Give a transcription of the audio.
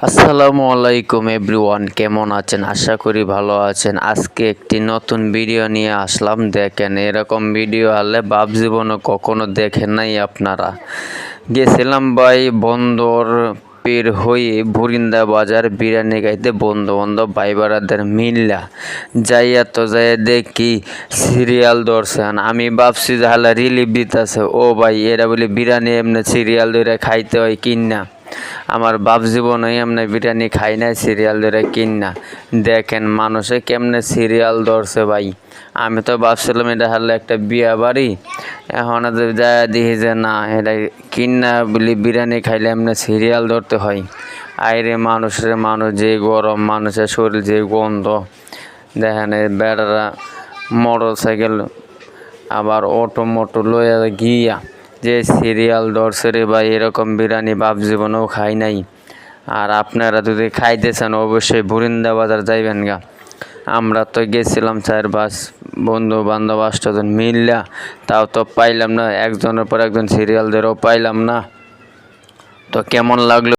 আসসালামু আলাইকুম এভরিওয়ান, কেমন আছেন? আশা করি ভালো আছেন। আজকে একটি নতুন ভিডিও নিয়ে আসলাম। দেখেন, এরকম ভিডিও হলে বাপ জীবনে কখনো দেখেন নাই আপনারা। গেছিলাম ভাই বন্দর পের হয়ে বুরিন্দা বাজার বিরিয়ানি খাইতে, বন্ধু বান্ধব ভাই বারাদের মিল্লা যাইয়া তো যাইয়া দেখি সিরিয়াল ধরছেন। আমি ভাবছি যে হালা রিলিফ দিতেছে, ও ভাই এরা বলে বিরিয়ানি এমনি সিরিয়াল ধরে খাইতে হয় কিনা। আমার বাপ জীবনে এমনি বিরিয়ানি খাই নাই সিরিয়াল ধরে কিনা। দেখেন মানুষে কেমনে সিরিয়াল ধরছে ভাই। আমি তো ভাবছিলাম এটা হলে একটা বিয়া বাড়ি, এখন যা দেখি যে না, এটা কিনা বলি বিরিয়ানি খাইলে এমনি সিরিয়াল ধরতে হয়। আইরে মানুষ যে গরম, মানুষের শরীর যে গন্ধ। দেখেন এই বেড়ারা মোটর সাইকেল আবার অটো মোটো লইয়া গিয়া যে সিরিয়াল ধরছে রে ভাই, এরকম বিরিয়ানি বাপ জীবনেও খাই নাই। আর আপনারা যদি খাইতে চান অবশ্যই বুরিন্দা বাজার যাইবেন গা। আমরা তো গেছিলাম 4-5 বন্ধু বান্ধব 8 জন মিললা, তাও তো পাইলাম না, একজনের পর একজন সিরিয়াল ধরেও পাইলাম না। তো কেমন লাগলো